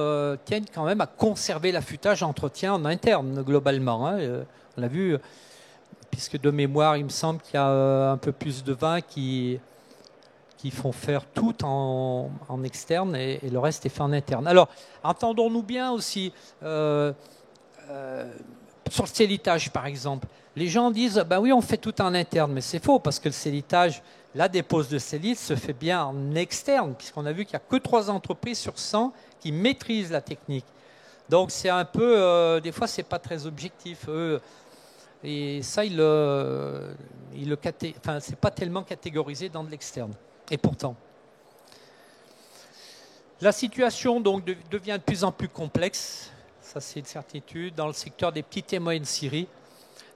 tiennent quand même à conserver l'affûtage entretien en interne, globalement. Hein. On l'a vu, puisque de mémoire, il me semble qu'il y a un peu plus de 20 qui font faire tout en externe et le reste est fait en interne. Alors, entendons-nous bien aussi, sur le cellitage par exemple, les gens disent, ben oui, on fait tout en interne, mais c'est faux, parce que le cellitage, la dépose de cellite se fait bien en externe, puisqu'on a vu qu'il n'y a que 3 entreprises sur 100 qui maîtrisent la technique. Donc c'est un peu, des fois c'est pas très objectif, et ça, c'est pas tellement catégorisé dans de l'externe. Et pourtant, la situation donc devient de plus en plus complexe, ça c'est une certitude, dans le secteur des petites et moyennes scieries.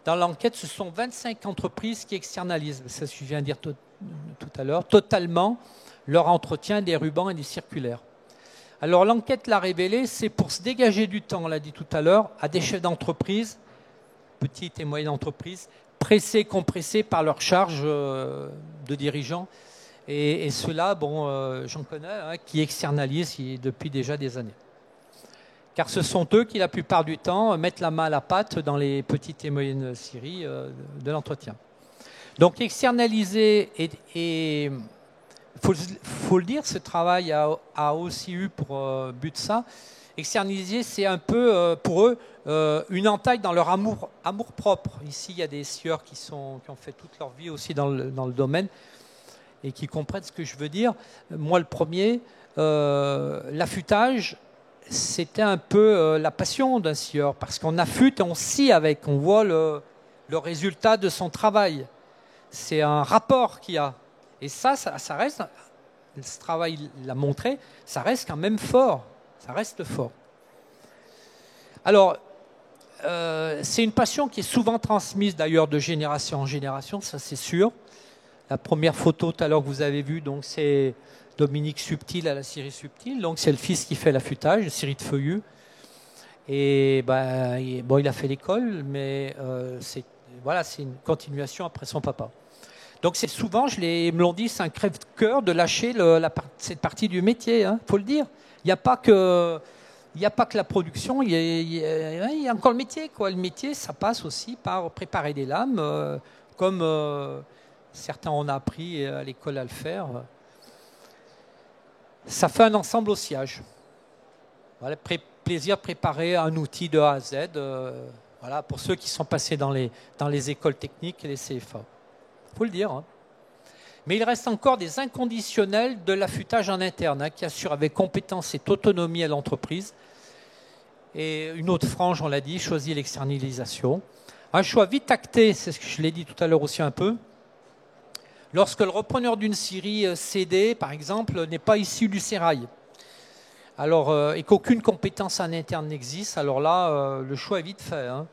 Dans l'enquête, ce sont 25 entreprises qui externalisent, c'est ce que je viens de dire tout à l'heure, totalement leur entretien des rubans et des circulaires. Alors l'enquête l'a révélé, c'est pour se dégager du temps, on l'a dit tout à l'heure, à des chefs d'entreprise, petites et moyennes entreprises, pressés, compressés par leur charge de dirigeants. Et ceux-là, bon, j'en connais, hein, qui externalisent depuis déjà des années. Car ce sont eux qui, la plupart du temps, mettent la main à la pâte dans les petites et moyennes scieries de l'entretien. Donc externaliser, et faut le dire, ce travail a aussi eu pour but ça. Externaliser, c'est un peu, pour eux, une entaille dans leur amour-propre. Ici, il y a des scieurs qui ont fait toute leur vie aussi dans le domaine, et qui comprennent ce que je veux dire. Moi, le premier, l'affûtage, c'était un peu la passion d'un scieur, parce qu'on affûte et on scie avec, on voit le résultat de son travail. C'est un rapport qu'il y a. Et ça reste, ce travail l'a montré, ça reste quand même fort. Ça reste fort. Alors, c'est une passion qui est souvent transmise d'ailleurs de génération en génération, ça c'est sûr. La première photo tout à l'heure que vous avez vue, donc c'est Dominique Subtil à la scierie Subtil. Donc c'est le fils qui fait l'affûtage, scierie de Feuillus. Et bon, il a fait l'école, mais c'est une continuation après son papa. Donc c'est souvent, ils me l'ont dit, c'est un crève-cœur de lâcher cette partie du métier, hein, faut le dire. Il n'y a pas que la production, il y a encore le métier, quoi. Le métier, ça passe aussi par préparer des lames, comme certains ont appris à l'école à le faire. Ça fait un ensemble au sciage. Voilà, plaisir de préparer un outil de A à Z, voilà, pour ceux qui sont passés dans les écoles techniques et les CFA. Il faut le dire. Hein. Mais il reste encore des inconditionnels de l'affûtage en interne, hein, qui assurent avec compétence et autonomie à l'entreprise. Et une autre frange, on l'a dit, choisit l'externalisation. Un choix vite acté, c'est ce que je l'ai dit tout à l'heure aussi un peu. Lorsque le repreneur d'une scierie CD, par exemple, n'est pas issu du sérail, alors, et qu'aucune compétence en interne n'existe, alors là, le choix est vite fait. Hein.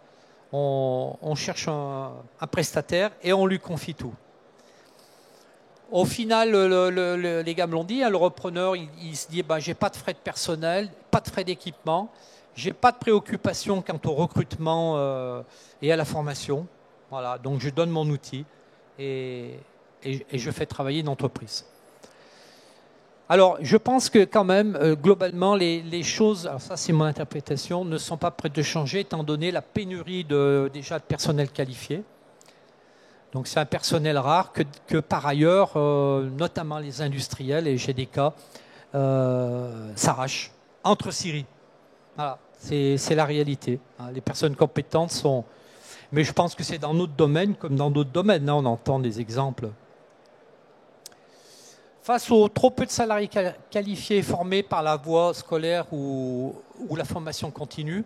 On cherche un prestataire et on lui confie tout. Au final, les gars me l'ont dit, hein, le repreneur, il se dit j'ai pas de frais de personnel, pas de frais d'équipement, j'ai pas de préoccupation quant au recrutement et à la formation. Voilà, donc je donne mon outil et je fais travailler une entreprise. Alors, je pense que quand même, globalement, les choses, alors ça c'est mon interprétation, ne sont pas prêtes de changer étant donné la pénurie déjà de personnel qualifié. Donc c'est un personnel rare que par ailleurs, notamment les industriels, et j'ai des cas, s'arrachent entre scieries. Voilà, c'est la réalité. Hein. Les personnes compétentes sont... Mais je pense que c'est dans notre domaine comme dans d'autres domaines. Là, on entend des exemples. Face aux trop peu de salariés qualifiés formés par la voie scolaire ou la formation continue,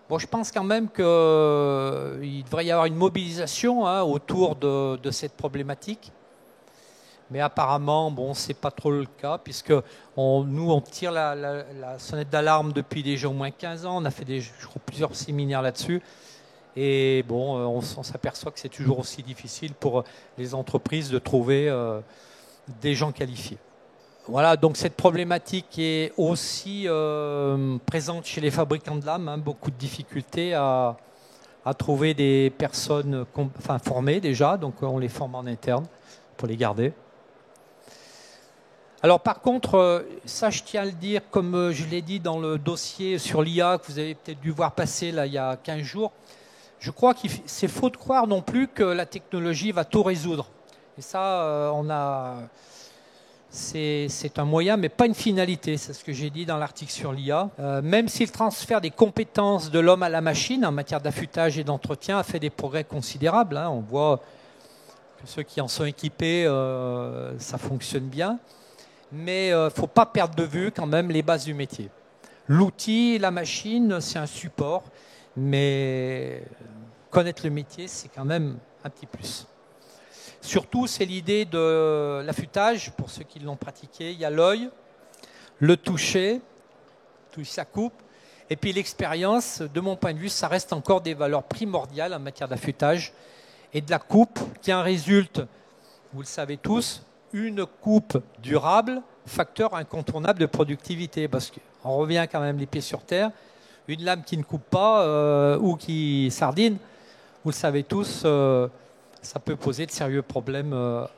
bon, je pense quand même qu'il devrait y avoir une mobilisation autour de cette problématique. Mais apparemment, bon, ce n'est pas trop le cas, puisque nous, on tire la sonnette d'alarme depuis déjà au moins 15 ans. On a fait je crois, plusieurs séminaires là-dessus. Et bon, on s'aperçoit que c'est toujours aussi difficile pour les entreprises de trouver des gens qualifiés. Voilà, donc cette problématique est aussi présente chez les fabricants de lames, hein, beaucoup de difficultés à trouver des personnes formées déjà, donc on les forme en interne pour les garder. Alors par contre, ça je tiens à le dire, comme je l'ai dit dans le dossier sur l'IA que vous avez peut-être dû voir passer là, il y a 15 jours, je crois que c'est faux de croire non plus que la technologie va tout résoudre. Et ça, c'est un moyen, mais pas une finalité. C'est ce que j'ai dit dans l'article sur l'IA. Même si le transfert des compétences de l'homme à la machine en matière d'affûtage et d'entretien a fait des progrès considérables. Hein. On voit que ceux qui en sont équipés, ça fonctionne bien. Mais il ne faut pas perdre de vue quand même les bases du métier. L'outil, la machine, c'est un support. Mais connaître le métier, c'est quand même un petit plus. Surtout, c'est l'idée de l'affûtage, pour ceux qui l'ont pratiqué. Il y a l'œil, le toucher, sa coupe, et puis l'expérience, de mon point de vue, ça reste encore des valeurs primordiales en matière d'affûtage. Et de la coupe qui en résulte, vous le savez tous, une coupe durable, facteur incontournable de productivité, parce qu'on revient quand même les pieds sur terre. Une lame qui ne coupe pas ou qui sardine, vous le savez tous, ça peut poser de sérieux problèmes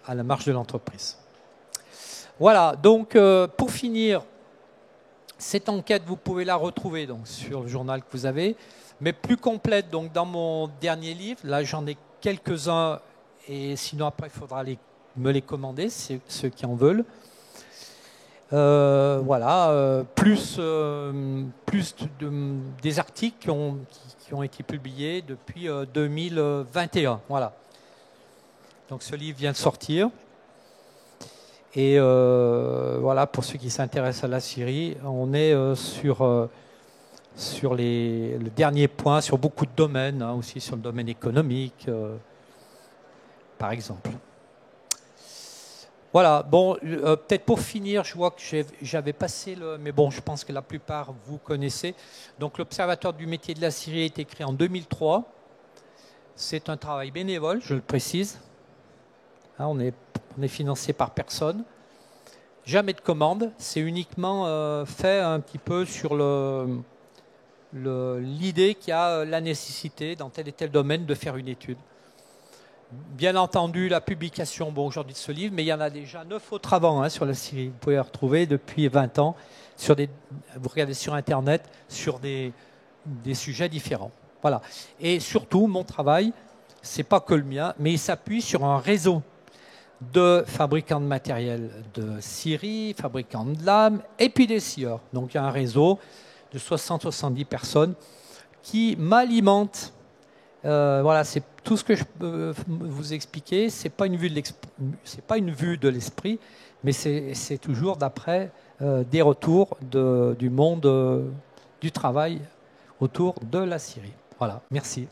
à la marge de l'entreprise. Voilà, donc pour finir, cette enquête, vous pouvez la retrouver donc, sur le journal que vous avez, mais plus complète donc, dans mon dernier livre. Là, j'en ai quelques-uns, et sinon après, il faudra me les commander, ceux qui en veulent. Voilà, plus des articles qui ont été publiés depuis 2021. Voilà. Donc ce livre vient de sortir. Et voilà, pour ceux qui s'intéressent à la Syrie, on est sur le dernier point, sur beaucoup de domaines, hein, aussi sur le domaine économique, par exemple. Voilà, bon, peut-être pour finir, je vois que j'avais passé mais bon, je pense que la plupart vous connaissez. Donc l'Observatoire du métier de la Syrie a été créé en 2003. C'est un travail bénévole, je le précise. Hein, on est financé par personne. Jamais de commande, c'est uniquement fait un petit peu sur l'idée qu'il y a la nécessité dans tel et tel domaine de faire une étude. Bien entendu, la publication aujourd'hui de ce livre, mais il y en a déjà 9 autres avant sur la Syrie. Vous pouvez les retrouver depuis 20 ans, vous regardez sur Internet, sur des sujets différents. Voilà. Et surtout, mon travail, c'est pas que le mien, mais il s'appuie sur un réseau de fabricants de matériel de scierie, fabricants de lames, et puis des scieurs. Donc il y a un réseau de 60-70 personnes qui m'alimentent. Voilà, c'est tout ce que je peux vous expliquer. C'est pas une vue de l'esprit, mais c'est toujours d'après des retours du monde du travail autour de la Syrie. Voilà, merci.